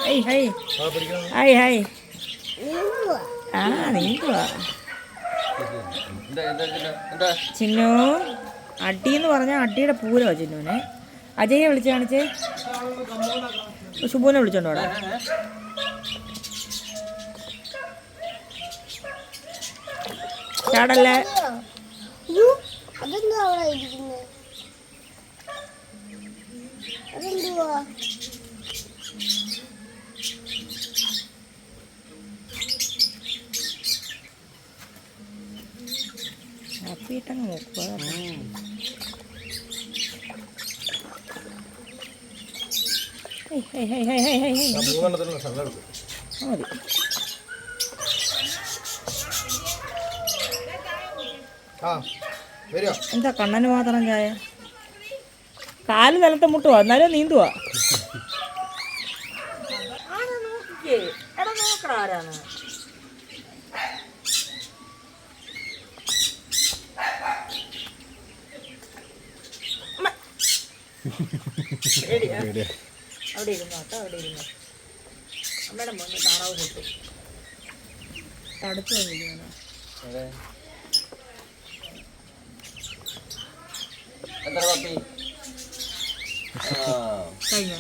High high hi hi ആ നീന്തുവാ ചിന്നു. അടിയെന്ന് പറഞ്ഞാൽ അടിയുടെ പൂരോ ചിന്നുവിനെ. അജയെ വിളിച്ച് കാണിച്ചേ. ശുഭുവിനെ വിളിച്ചോണ്ടോടാ. ചാടല്ലേ. ഹാപ്പിട്ടങ്ങ് നോക്കുക. എന്താ കണ്ണന് മാത്രം ചായ? കാല് നിലത്തെ മുട്ടുവാ, എന്നാലും നീന്തുവാ. ആരാണ്? അവിടെ ഇരുന്നോ കേട്ടോ, അവിടെ ഇരുന്നോ. അമ്മയുടെ മോന് താറാവ് പൊട്ടു തടുത്തു വന്നിരിക്കുന്നു. കഴിഞ്ഞോ?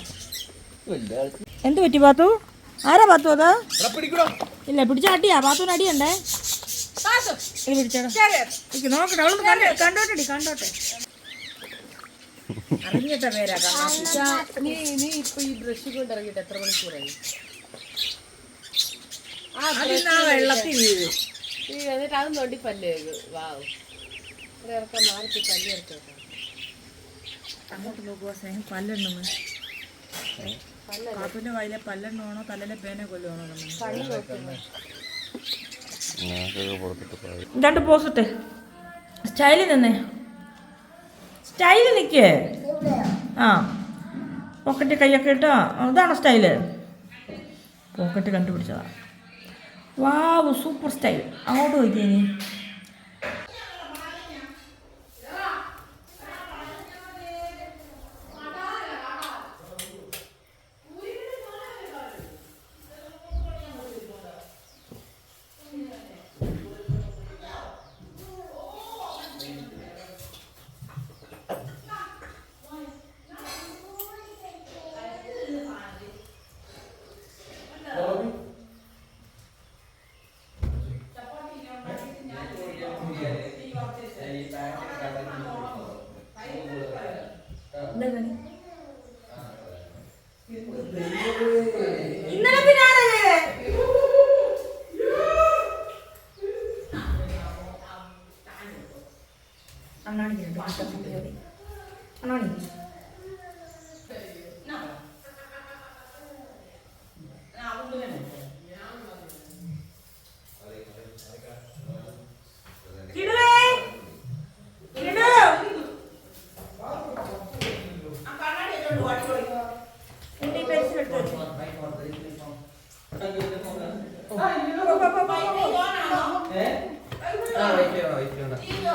എന്ത് പറ്റി പാത്തു? ആരാ പാത്തു അത്? ഇല്ല പിടിച്ചാട്ടിയാ പാത്തുവിന് അടിയുണ്ടേ. ഇത് പിടിച്ചോടാ നോക്കട്ടെ, അവളൊന്ന് കണ്ടോട്ടെ കണ്ടോട്ടെ. അറിഞ്ഞിട്ട പേരാ. നീ ഇപ്പൊ ഈ ബ്രഷ് കൊണ്ട് ഇറങ്ങിയിട്ട് എത്ര മണിക്കൂറായി? വെള്ളത്തിൽ വീഴും. എന്നിട്ട് അതും തൊണ്ടി പല്ലേ. വാവ്, ഇറക്കം മാറ്റി പല്ലി ഇറക്കാം. അങ്ങോട്ട് നോക്കുക സ്നേഹം. പല്ലെണ്ണ പാത്തുവിന്റെ വായിലെ പല്ലെണ്ണമാണോ തലയിലെ പേനെ കൊല്ലുവാണോ? രണ്ട് പോസിട്ടെ സ്റ്റൈലിൽ നിന്നേ. സ്റ്റൈല് നിൽക്കേ. ആ പോക്കറ്റ് കൈയൊക്കെ ഇട്ടോ. അതാണോ സ്റ്റൈല്? പോക്കറ്റ് കണ്ടുപിടിച്ചതാ. Wow super style. അങ്ങോട്ട് നോക്കിയേ. നീ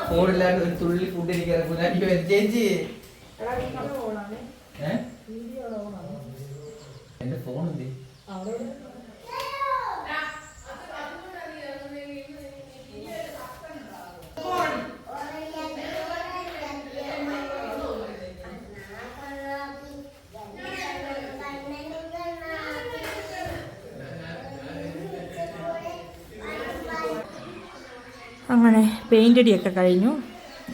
ഫോണില്ലാണ്ട് ഒരു തുള്ളി ഫുഡ് എനിക്ക് ചേച്ചി എന്റെ ഫോൺ എന്ത്? അങ്ങനെ പെയിൻ്റ് അടിയൊക്കെ കഴിഞ്ഞു.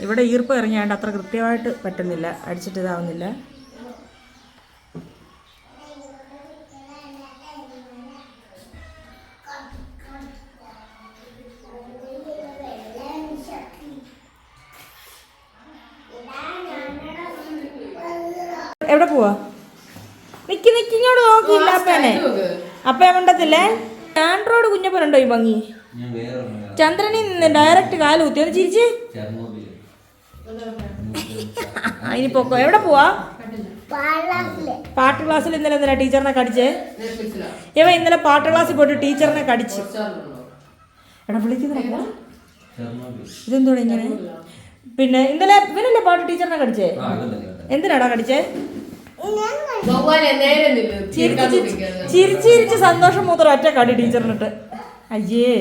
ഇവിടെ ഈർപ്പം ഇറങ്ങിയാണ്ട് അത്ര കൃത്യമായിട്ട് പറ്റുന്നില്ല, അടിച്ചിട്ട് ഇതാവുന്നില്ല. എവിടെ പോവാ? നിക്കിങ്ങോട്ട് നോക്കിയില്ല അപ്പേനെ. അപ്പേ മിണ്ടത്തില്ലേ? ആൻഡ്രോയിഡ് കുഞ്ഞപ്പനുണ്ടോ ഈ ഭംഗി? ചന്ദ്രനിൽ നിന്ന് ഡയറക്റ്റ് കാല് കുത്തി. ഒന്ന് ചിരിച്ച്. ഇനി പൊക്കോ. എവിടെ പോവാ? പാട്ട് ക്ലാസ്സിൽ. ഇന്നലെ എന്തിനാ ടീച്ചറിനെ കടിച്ചേ? ഇന്നലെ പാട്ട് ക്ലാസ്സിൽ പോയിട്ട് ടീച്ചറിനെ കടിച്ച്. എടാ വിളിക്കുന്നില്ല. ഇതെന്തോടെ ഇങ്ങനെ? പിന്നെ ഇന്നലെ ഇവനല്ലേ പാട്ട് ടീച്ചറിനെ കടിച്ചേ? എന്തിനാടാ കടിച്ചേ? ചിരിച്ചിരിച്ച് സന്തോഷം മൂത്രം ഒറ്റ കടി ടീച്ചറിനിട്ട്. അയ്യേ,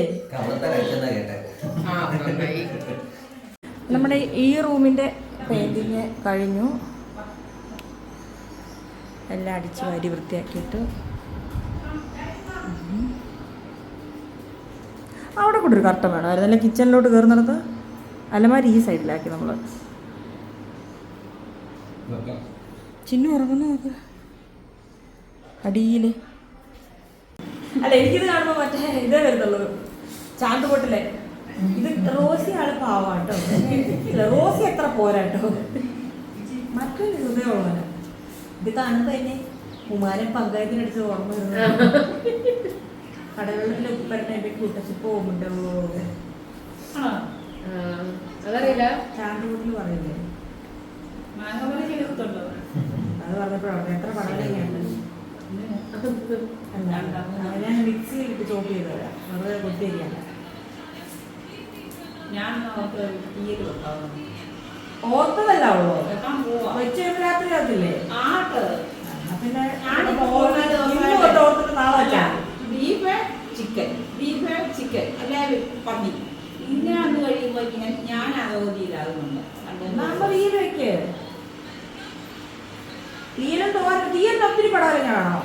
നമ്മുടെ ഈ റൂമിന്റെ പെയിന്റിങ് കഴിഞ്ഞു. എല്ലാം അടിച്ച് വാരി വൃത്തിയാക്കിയിട്ട് അവിടെ കൂടെ ഒരു കർട്ടൻ വേണം. അല്ല കിച്ചണിലോട്ട് കയറുന്നിടത്ത് അലമാരി ഈ സൈഡിലാക്കി നമ്മൾ. ചിന്നു ഉറങ്ങുന്നു നോക്ക് അടിയിൽ. അല്ല എനിക്കിത് കാണുമ്പോൾ മറ്റേ ഇതേ വരുന്നുള്ളൂ, ചാന്തുപൊട്ടിലെ. ഇത് റോസി ആള് പാവാട്ടോ, റോസി എത്ര പോരാട്ടോ, മറ്റൊരു ഹൃദയമുള്ളവന്. ഇത് കാണുമ്പോ തന്നെ കുമാരൻ പങ്കായത്തിനടിച്ച് ഓർമ്മ വരുന്നത്. കടകളിൽ ഉപ്പരട്ടെ കൂട്ടച്ച് പോകുന്നുണ്ടോ അതറിയില്ല. ചാന്തുപൊട്ടിൽ പറയില്ലേ, അത് പറഞ്ഞപ്പോഴാണ് എത്ര പടവലൊക്കെയുണ്ട്. ഞാൻ മിക്സിയിലിട്ട് ചോപ്പ് ചെയ്ത് തരാം, വെറുതെ കൊത്തിരിക്കണ്ട. ഓർത്തതല്ല ഉള്ളൂ, വെച്ച് രാത്രി ആകത്തില്ലേ? പിന്നെ ഓർത്തിട്ട് നാളെ വെച്ചാൽ ബീഫ് ചിക്കൻ അല്ലാതെ പന്നി ഇന്നാന്ന് കഴിയുമ്പോ ഞാൻ അഗോതിയിലാകുന്നുണ്ട്. നമ്മൾ തീയൽ വെക്ക്, തീയലും തോരൻ. തീയലിന് ഒത്തിരി പടവലം കാണോ?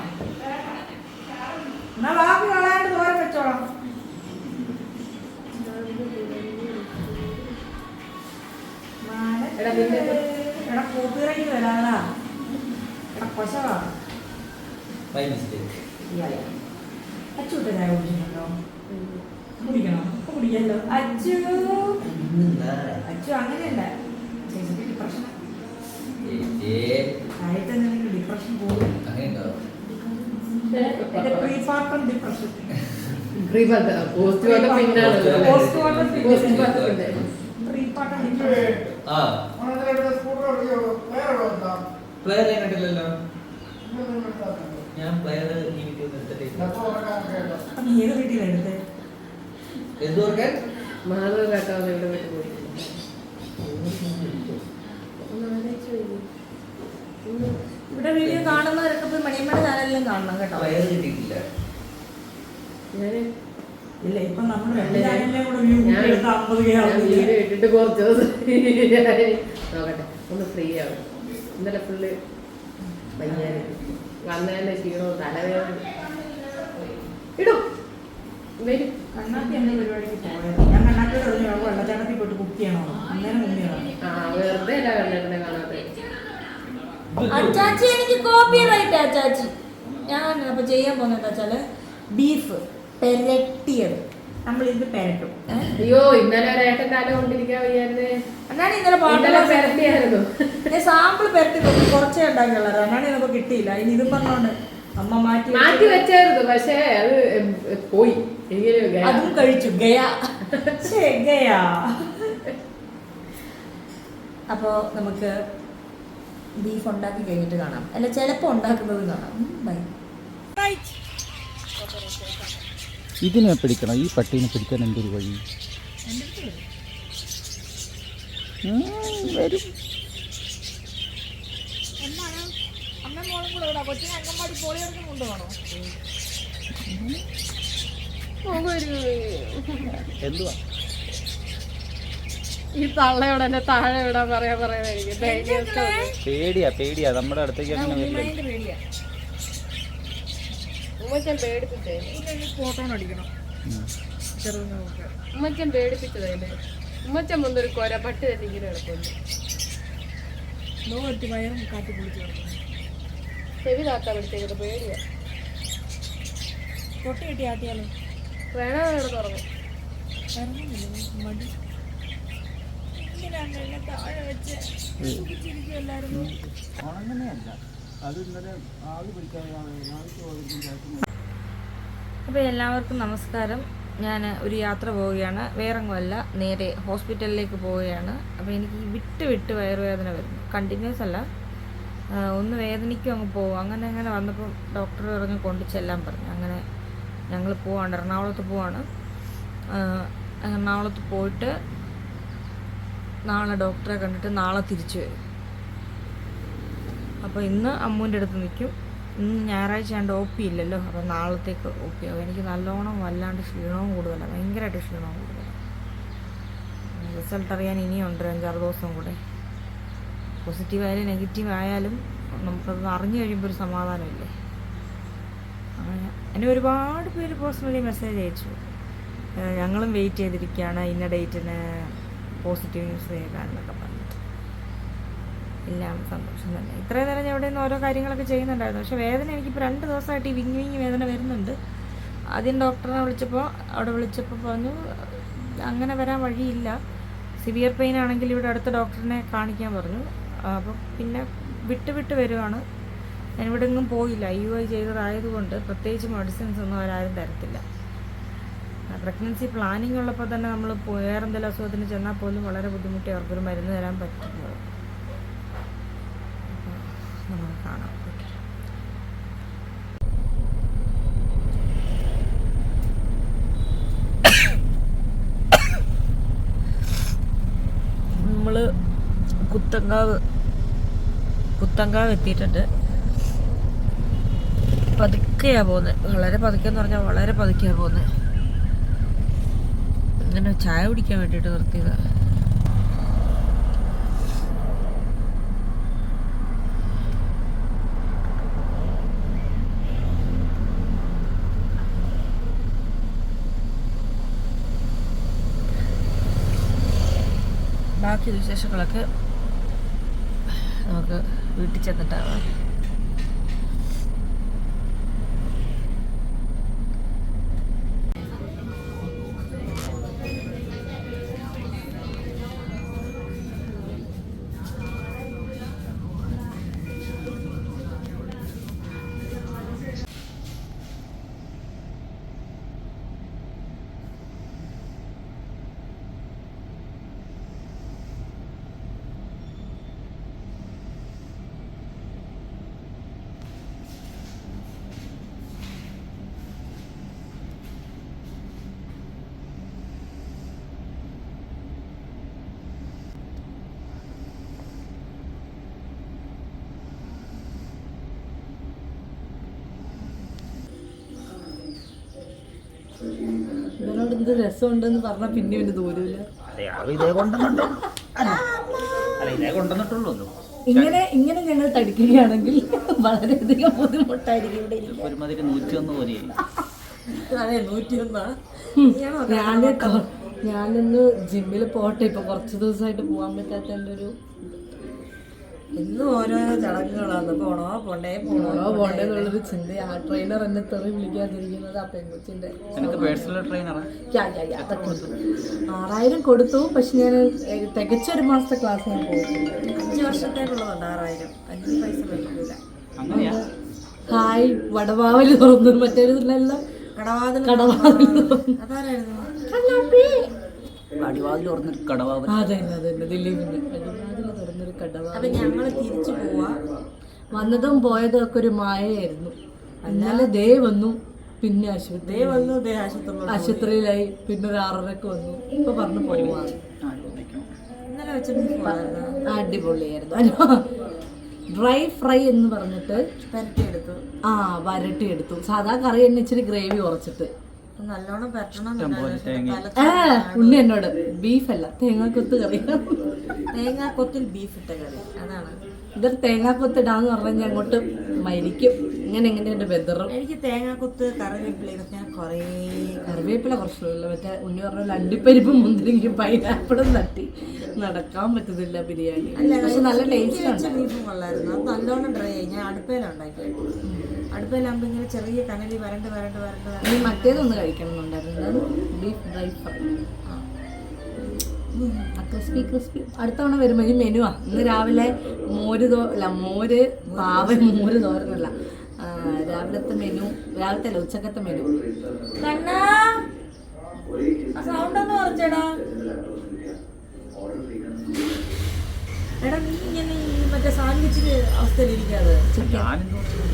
എന്നാ ബാക്കി കളയാണ്ട് തോരൻ വെച്ചോളാം. എടാ കോപ്പിറൈറ്റ് വരാതാ, എടാ കൊശവാ. അച്ചൂട്ട ചായ കുടിച്ചിട്ടുണ്ടോ? കുടിക്കണം, കുടിക്കല്ലോ. അച്ചു അച്ചു അങ്ങനെയല്ല, ചേച്ചിക്ക് ഡിപ്രഷൻ ആയിട്ട് ഡിപ്രഷൻ പോകും. പ്രീപാർട്ടം ഡിപ്രഷൻ, ഞാൻ പ്ലെയർ ഏത് വീട്ടിലെടുത്ത് എന്തുകൊടുക്കാൻ ഇവിടെ വീഡിയോ കാണുന്നവരൊക്കെ പോയി മണിയമ്മയുടെ ചാനലിലും കാണണം കേട്ടോ. പ്ലെയർ കിട്ടിയിട്ടില്ല. ഇല്ല, ഇപ്പൊ നമ്മൾ ചാനലിലെ കൂടെ വ്യൂ എടുത്ത് 50K ഇട്ടിട്ട് കുറച്ച് നോക്കട്ടെ, ഒന്ന് ഫ്രീ ആവും. ഇന്നലെ ഫുള്ള് വന്നതിന്റെ ക്ഷീണവും തലവേദന ഇടും വരും. കണ്ണാത്തി എന്റെ പരിപാടിക്ക് പോയത്. ഞാൻ കണ്ണാത്തിയോട് പറഞ്ഞു വെള്ളച്ചാട്ടത്തിൽ പോയിട്ട് കുക്ക് ചെയ്യണോ, അന്നേരം മുന്നെയാണ്. വെറുതെ അല്ല കണ്ണേട്ടനെ കാണാതെ. അച്ചാച്ചി എനിക്ക് കോപ്പിറൈറ്റ് അച്ചാച്ചി. ഞാൻ അപ്പൊ ചെയ്യാൻ പോകുന്നത് വെച്ചാല് ബീഫ് പെരട്ടിയത്. നമ്മളിത് പെരട്ടും. അയ്യോ, ഇന്നലെ ഒരേട്ടൻ തല കൊണ്ടിരിക്കാൻ വയ്യായിരുന്നേ. അന്നാണ് ഇന്നലെ പെരട്ടിയായിരുന്നു. ഞാൻ സാമ്പിൾ പെരട്ടി നോക്കി, കുറച്ചേ ഉണ്ടാക്കിയുള്ളൂ. അന്നാണ് നമുക്ക് കിട്ടിയില്ല. ഇനി ഇതും പറഞ്ഞോണ്ട് അമ്മ മാറ്റി വെച്ചായിരുന്നു, പക്ഷേ അത് പോയി. അതും കഴിച്ചു ഗയാ. അപ്പോ നമുക്ക് ബീഫ് ഉണ്ടാക്കി കഴിഞ്ഞിട്ട് കാണാം, അല്ല ചിലപ്പോ ഉണ്ടാക്കുന്നത് കാണാം. ബൈ. ഇതിനെ പിടിക്കണം, ഈ പട്ടീനെ പിടിക്കാൻ എന്തൊരു വഴി? വരും. എന്തുവാ ഈ തള്ളയോടെ എന്നെ താഴെ വിടാൻ പറയാ പേടിയാ നമ്മുടെ അടുത്തേക്ക് അങ്ങനെ വരില്ല. ഉമ്മച്ചൻ പേടിപ്പിച്ചേ, ഫോട്ടോ അടിക്കണം. ഉമ്മച്ചൻ പേടിപ്പിച്ചതല്ലേ. ഉമ്മച്ചൻ മുന്നൊരു കൊര പട്ടി തന്നെ ഇങ്ങനെ കിടക്കുന്നു. ചെവി താത്താ പിടിച്ചേക്കട്ടെ, പേടിയാ. പൊട്ടി കിട്ടി ആട്ടിയാലോ? വേണോ ഇവിടെ തുറന്നു മടി. അങ്ങനെയല്ല, അത് ഇന്നലെ ആള് പിടിക്കാൻ. അപ്പോൾ എല്ലാവർക്കും നമസ്കാരം. ഞാൻ ഒരു യാത്ര പോവുകയാണ്, വേറെങ്ങുമല്ല, നേരെ ഹോസ്പിറ്റലിലേക്ക് പോവുകയാണ്. അപ്പോൾ എനിക്ക് വിട്ട് വയറുവേദന വരുന്നു. കണ്ടിന്യൂസ് അല്ല, ഒന്ന് വേദനിക്കും അങ്ങ് പോകും. അങ്ങനെ വന്നപ്പോൾ ഡോക്ടർ പറഞ്ഞ് കൊണ്ട് ചെല്ലാൻ പറഞ്ഞു. അങ്ങനെ ഞങ്ങൾ പോവാണ്, എറണാകുളത്ത് പോവാണ്. എറണാകുളത്ത് പോയിട്ട് നാളെ ഡോക്ടറെ കണ്ടിട്ട് നാളെ തിരിച്ചു വരും. അപ്പോൾ ഇന്ന് അമ്മൂൻ്റെ അടുത്ത് നിൽക്കും. ഇന്ന് ഞായറാഴ്ച ആണ്ട് OP ഇല്ലല്ലോ, അപ്പോൾ നാളത്തേക്ക് OP ആവും. എനിക്ക് നല്ലോണം വല്ലാണ്ട് ക്ഷീണവും കൂടുതലാണ്, ഭയങ്കരമായിട്ട് ക്ഷീണവും കൂടുതലാണ്. റിസൾട്ട് അറിയാൻ ഇനിയുണ്ട് 5-6 ദിവസം കൂടെ. പോസിറ്റീവ് ആയാലും നെഗറ്റീവ് ആയാലും നമുക്കത് അറിഞ്ഞു കഴിയുമ്പോൾ ഒരു സമാധാനമില്ലേ. അങ്ങനെ എന്നെ ഒരുപാട് പേര് പേഴ്സണലി മെസ്സേജ് അയച്ചു, ഞങ്ങളും വെയിറ്റ് ചെയ്തിരിക്കുകയാണ് ഇന്ന ഡേറ്റിന് പോസിറ്റീവ് ന്യൂസ് കേൾക്കാനെന്നൊക്കെ പറഞ്ഞിട്ട്. എല്ലാം സന്തോഷം തന്നെ. ഇത്രയും നേരം ഞാൻ ഇവിടെ നിന്ന് ഓരോ കാര്യങ്ങളൊക്കെ ചെയ്യുന്നുണ്ടായിരുന്നു. പക്ഷേ വേദന എനിക്കിപ്പോൾ 2 ദിവസമായിട്ട് ഈ വിങ്ങി വേദന വരുന്നുണ്ട്. ആദ്യം ഡോക്ടറെ വിളിച്ചപ്പോൾ പറഞ്ഞു അങ്ങനെ വരാൻ വഴിയില്ല, സിവിയർ പെയിൻ ആണെങ്കിൽ ഇവിടെ അടുത്ത ഡോക്ടറിനെ കാണിക്കാൻ പറഞ്ഞു. അപ്പോൾ പിന്നെ വിട്ട് വരുവാണ്. ഞാൻ ഇവിടെ എങ്ങും പോയില്ല. IUI ചെയ്തതായതുകൊണ്ട് പ്രത്യേകിച്ച് മെഡിസിൻസ് ഒന്നും അവരാരും തരത്തില്ല. പ്രഗ്നൻസി പ്ലാനിങ് ഉള്ളപ്പോൾ തന്നെ നമ്മൾ വേറെ എന്തെങ്കിലും അസുഖത്തിന് ചെന്നാൽ പോലും വളരെ ബുദ്ധിമുട്ടി അവർക്കൊരു മരുന്ന് തരാൻ പറ്റുന്നത്. നമ്മൾ കാണാം. നമ്മൾ കുത്തങ്കാവ് എത്തിയിട്ടുണ്ട്. പതുക്കെയാണ് പോകുന്നത്, വളരെ പതുക്കെന്ന് പറഞ്ഞാൽ വളരെ പതുക്കെയാണ് പോകുന്നത്. ഇങ്ങനെ ചായ കുടിക്കാൻ വേണ്ടിയിട്ട് നിർത്തിയതാണ്. ബാക്കി വിശേഷങ്ങളൊക്കെ നമുക്ക് വീട്ടിൽ ചെന്നിട്ടാവാം. ഇതിനോട് എന്ത് രസമുണ്ടെന്ന് പറഞ്ഞാൽ പിന്നെ പിന്നെ ദൂരമില്ല. ഇങ്ങനെ ഞങ്ങൾ തടിക്കുകയാണെങ്കിൽ വളരെയധികം ബുദ്ധിമുട്ടായിരിക്കും ഇവിടെ ഇരിക്കാൻ. ഒരുമാതിരി 101 പോലെയായി. അതെ 101. ഞാനിന്ന് ജിമ്മിൽ പോട്ടെ, ഇപ്പൊ കുറച്ച് ദിവസമായിട്ട് പോകാൻ പറ്റാത്തതിൻ്റെ ഒരു ഇന്നും ഓരോരോ ചടങ്ങുകളാണ്. പോണ്ടേന്നുള്ളൊരു ചിന്ത. ആ ട്രെയിനർ എന്നെ തെറി വിളിക്കാതിരിക്കുന്നത് ആ പെൺകൊച്ചിന്റെ. പേഴ്സണൽ ട്രെയിനറാ? അതൊക്കെ 6000 കൊടുത്തു. പക്ഷെ ഞാൻ തികച്ച 1 മാസത്തെ ക്ലാസ് ഞാൻ പോയിട്ടുണ്ട്. 5 വർഷത്തേക്കുള്ളതുണ്ട് 6000. 5 പൈസ മേടിക്കില്ല. ഹായ് വടവാവല് തുറന്നു, മറ്റേതിലെല്ലാം കടവാതിൽ അതാരായിരുന്നു? അടിവാതിൽ തുറന്നൊരു കടവാവ്. അതന്നെ ദിലീപിന്റെ അടിവാതിൽ തുറന്നൊരു കടവാ. അപ്പൊ ഞങ്ങള് തിരിച്ചു പോവാ. വന്നതും പോയതും ഒക്കെ ഒരു മായയായിരുന്നു. അല്ലാതെ ദേ വന്നു, പിന്നെ ആശുപത്രിയിലായി, പിന്നെ ഒരു 6:30 വന്നു. ഇപ്പൊ പറഞ്ഞു പോവാ. ഇന്നലെ വെച്ചിട്ട് അടിപൊളിയായിരുന്നു. ഡ്രൈ ഫ്രൈ എന്ന് പറഞ്ഞിട്ട് പെരട്ടിയെടുത്തു. വരട്ടിയെടുത്തു. സാധാ കറി തന്നെ ഇച്ചിരി ഗ്രേവി കുറച്ചിട്ട് നല്ലോണം പെരട്ടണം. ഉണ്ണി എന്നോട് ബീഫല്ല തേങ്ങാക്കൊത്ത് കറി, തേങ്ങാക്കൊത്തിൽ ബീഫ് ഇട്ട കറി. അതാണ് ഇതൊരു തേങ്ങാക്കൊത്ത് ഇടാന്ന് പറഞ്ഞാൽ അങ്ങോട്ട് മരിക്കും. ഇങ്ങനെ എന്റെ ബെദറും. എനിക്ക് തേങ്ങാക്കൊത്ത് കറിവേപ്പില ഇതൊക്കെ ഞാൻ കുറേ കറിവേപ്പില പ്രശ്നമില്ല. മറ്റേ ഉണ്ണി പറഞ്ഞ അണ്ടിപ്പരിപ്പും മുന്തിരിങ്ങയും പൈനാപ്പിളും തട്ടി നടക്കാൻ പറ്റുന്നില്ല ബിരിയാണി. പക്ഷെ നല്ല ടേസ്റ്റ് ഉണ്ട്. ബീഫും കൊള്ളായിരുന്നു. അത് നല്ലോണം ഡ്രൈ ആയി. ഞാൻ അടുപ്പയിലുണ്ടാക്കിയത്. അടുപ്പയിലാകുമ്പോൾ ഇങ്ങനെ ചെറിയ കനലി വരണ്ട് നീ മറ്റേതൊന്ന് കഴിക്കണമെന്നുണ്ടായിരുന്നു, ബീഫ് ഡ്രൈ ഫ്രൈ. ക്രിസ്പി. അടുത്ത തവണ വരുമ്പോൾ ഈ മെനുവാ. ഇന്ന് രാവിലെ മോര് തോരനല്ല, രാവിലത്തെ മെനു. രാവിലത്തെ അല്ല, ഉച്ചക്കത്തെ മെനു. സൗണ്ട് ഒന്ന് കുറച്ചേടാ. എടാ നീ ഇങ്ങനെ മറ്റേ സാൻഡ്വിച്ചിന്റെ അവസ്ഥയിലിരിക്കാതെ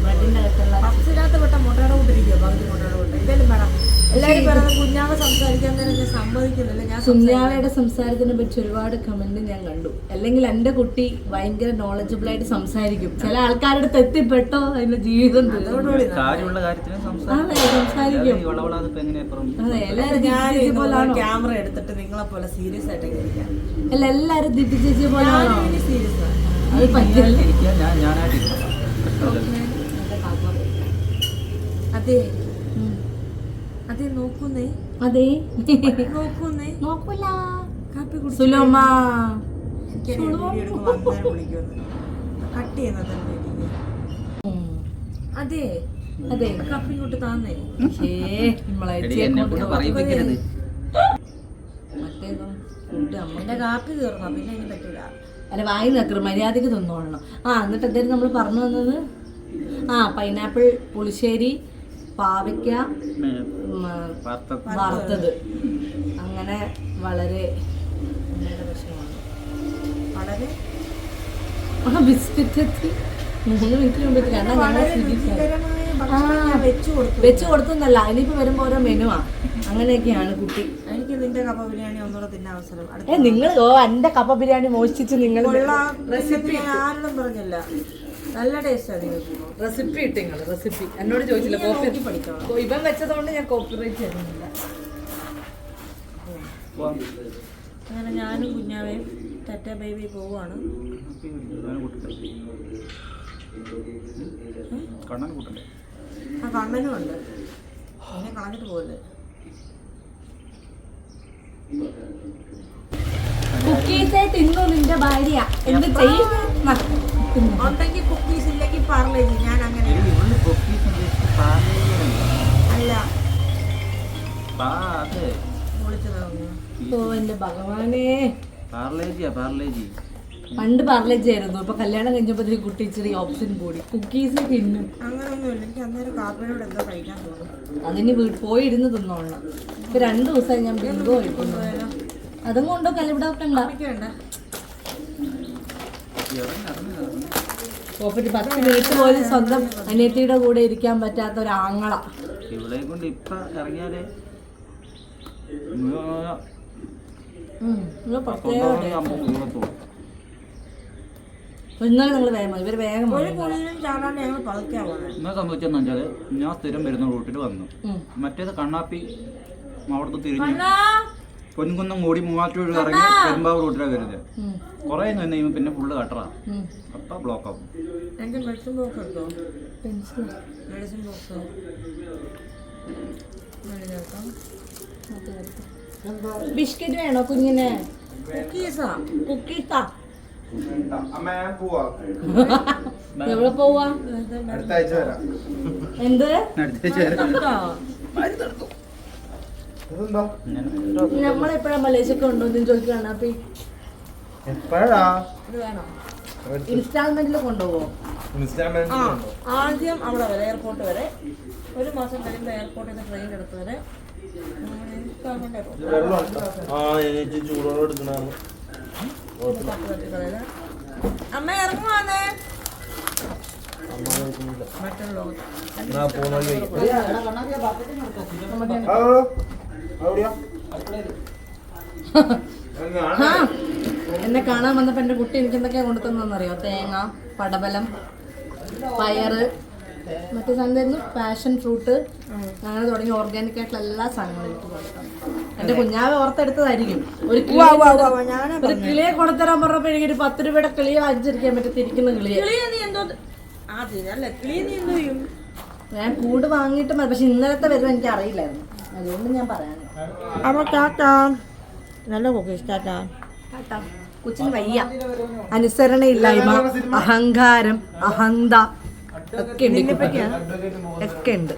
ബ്രെഡിന്റെ അകത്തുള്ള പഫ്സിനകത്ത് പെട്ട മുട്ടയുടെ കൂട്ടിരിക്കുക. പകുതി മുട്ടയുടെ കൂട്ട്. എന്തായാലും വേണം. എല്ലാവരും പറയുന്നത് കുഞ്ഞാവ സംസാരിക്കാൻ തന്നെ ഞാൻ സമ്മതിക്കുന്നില്ല. ഞാൻ കുഞ്ഞാവയുടെ സംസാരത്തിനെ പറ്റി ഒരുപാട് കമന്റ് ഞാൻ കണ്ടു. അല്ലെങ്കിൽ എൻ്റെ കുട്ടി ഭയങ്കര നോളജബിൾ ആയിട്ട് സംസാരിക്കും. ചില ആൾക്കാരുടെ അടുത്ത് എത്തിപ്പെട്ടോ അതിന്റെ ജീവിതം കാര്യമുള്ള കാര്യത്തിന് അതെ സംസാരിക്കും. അതെ എല്ലാരും ചേച്ചി പോലാണോ? ക്യാമറ എടുത്തിട്ട് നിങ്ങളെ പോലെ സീരിയസ് ആയിട്ടൊക്കെ ഇരിക്കാം. അല്ല എല്ലാരും ദിട്ടി ചേച്ചി പോലാണോ? സീരിയസ് ആണ്. അത് പറ്റില്ല. അതെ അതെ നോക്കുന്നേ അതെ നോക്കുന്നേ നോക്കൂല. കാപ്പി കുടിച്ചു. സുലോമ കട്ട് ചെയ്യുന്നത് അതെ അതെ കപ്പി ഇങ്ങോട്ട് താന്നേ. മറ്റേതോ ഫുഡ് എന്റെ കാപ്പി തീർന്നോ പിന്നെ അതിന് പറ്റൂല. അല്ല വായി നിൽക്കണം മര്യാദക്ക് തിന്നോളണം. എന്നിട്ട് എന്തായാലും നമ്മൾ പറഞ്ഞു വന്നത് പൈനാപ്പിൾ പുളിശ്ശേരി പാവയ്ക്ക വറുത്തത്. അങ്ങനെ വളരെ വളരെ ബിസ്ക്കറ്റ് എത്തി 3 മിനിറ്റിന് മുമ്പ് വെച്ച് കൊടുത്തെന്നല്ല. ഇനിയിപ്പോ വരുമ്പോ ഓരോ മെനുവാ. അങ്ങനെയൊക്കെയാണ് കുട്ടി. എനിക്ക് നിന്റെ കപ്പ ബിരിയാണി ഒന്നുകൂടെ തിന്നാൻ അവസരം. നിങ്ങൾ എന്റെ കപ്പ ബിരിയാണി മോഷ്ടിച്ച് നിങ്ങൾ റെസിപ്പി ആരോടും പറഞ്ഞില്ല. നല്ല ടേസ്റ്റാണ് നിങ്ങൾക്ക്. റെസിപ്പി ഇട്ട് നിങ്ങൾ റെസിപ്പി എന്നോട് ചോദിച്ചില്ല. കോപ്പി പഠിക്കണം. ഇവൻ വെച്ചതുകൊണ്ട് ഞാൻ കോപ്പിറൈറ്റ് ചെയ്യുന്നില്ല. അങ്ങനെ ഞാനും കുഞ്ഞാവേയും ടെറ്റ ബേബി പോവാണ്. കണ്ണനും ഉണ്ട്. എന്നെ കളഞ്ഞിട്ട് പോലെ കുക്കീസേ തിന്നു നിന്റെ ഭാര്യ എന്ത് ചെയ്യും? ഉണ്ടെങ്കിൽ കുക്കീസ് ഇല്ലെങ്കിൽ പാർലേജി. ഞാൻ അങ്ങനെ അല്ല ഓ എന്റെ ഭഗവാനേ. പാർലേജി പണ്ട് പാർലേജി ആയിരുന്നു. ഇപ്പൊ കല്യാണം കഴിഞ്ഞപ്പോ കുട്ടി ഇച്ചിരി ഓപ്ഷൻ കൂടി. കുക്കീസ് തിന്നും. അങ്ങനൊന്നുമില്ല. എനിക്ക് അന്നേരം കാപ്പിനോട് എന്തോ കഴിക്കാൻ തോന്നും. അതിന് പോയി ഇരുന്ന് തിന്നോളണം. ഇപ്പൊ 2 ദിവസമായി ഞാൻ ബിങ്കോ കഴിക്കുന്നു. അതും കൊണ്ടോ കലിവിടെ വെക്കണ്ട. പോപ്പറ്റി 10 മിനിറ്റ് പോലും സ്വന്തം അനിയത്തിയുടെ കൂടെ ഇരിക്കാൻ പറ്റാത്ത ഒരു ആങ്ങള. ഇവിടെ കൊണ്ട് ഇപ്പൊ ഇറങ്ങിയാലേ ഇന്നലെ നിങ്ങൾ വേഗം ഇവർ വേഗം ഒരു കുഴിയിലും ചാടാണ്ട് ഞങ്ങൾ പതുക്കാൻ പോകുന്നത്. എന്നാ സംഭവിച്ചെന്ന് വെച്ചാല് ഞാൻ സ്ഥിരം വരുന്ന റൂട്ടിൽ വന്നു. മറ്റേത് കണ്ണാപ്പി അവിടുത്തെ തിരിഞ്ഞു പൊൻകുന്നം കൂടി മൂവാറ്റൂർ ഇറങ്ങി പെരുമ്പാവൂർ റൂട്ടിലാണ് വരുന്നത്. കുറെ നിന്ന് കഴിയുമ്പോൾ പിന്നെ ഫുള്ള് കട്ടറാ. അപ്പൊ ബ്ലോക്ക് ആവും. എൻ്റെ മെഡിസിൻ ബോക്സ് എടുത്തോ? മെഡിസിൻ ബോക്സ് ബിസ്ക്കറ്റ് വേണോ കുഞ്ഞിന്? കുക്കീസാ. കുക്കീസാ. അമ്മ ഞാൻ പോവാ. എവിടെ പോവാ? അടുത്ത ആഴ്ച വരാം. എന്ത് നമ്മളെപ്പോഴാ മലേഷ്യക്ക് കൊണ്ടുവന്നു ചോദിക്കുകയാണ്. അപ്പൊ എപ്പോഴാ ഇത് വേണോ? ഇൻസ്റ്റാൾമെന്റിൽ കൊണ്ടുപോകോ? ആദ്യം അവിടെ വരെ എയർപോർട്ട് വരെ 1 മാസം കഴിയുമ്പോൾ എയർപോർട്ടിൽ നിന്ന് ട്രെയിൻ എടുത്ത് വരെ അമ്മ ഇറങ്ങുവാന്നേ. മറ്റുള്ള എന്നെ കാണാൻ വന്നപ്പോ എന്റെ കുട്ടി എനിക്ക് എന്തൊക്കെയാ കൊണ്ടുതന്നറിയോ? തേങ്ങ, പടവലം, പയറ്, മറ്റേ സാധനം പാഷൻ ഫ്രൂട്ട്, അങ്ങനെ തുടങ്ങി ഓർഗാനിക് ആയിട്ടുള്ള എല്ലാ സാധനങ്ങളും എനിക്ക് കൊടുക്കണം. എന്റെ കുഞ്ഞാവെ ഓർത്തെടുത്തതായിരിക്കും. ഒരു കിളിയെ കൊടുത്തരാൻ പറഞ്ഞപ്പോ എനിക്കൊരു 10 രൂപയുടെ കിളിയെ വാങ്ങിച്ചിരിക്കാൻ പറ്റും. തിരിക്കുന്ന കിളിയെ ഞാൻ കൂട് വാങ്ങിയിട്ട് മതി. പക്ഷെ ഇന്നലത്തെ വരുമ്പോൾ എനിക്ക് അറിയില്ലായിരുന്നു. അതുകൊണ്ട് ഞാൻ പറയാൻ നല്ല കുക്കീസ്. ടാറ്റാ. കൊച്ചിന് വയ്യ. അനുസരണയില്ലായ്മ, അഹങ്കാരം, അഹന്ത ഒക്കെ ഉണ്ട്.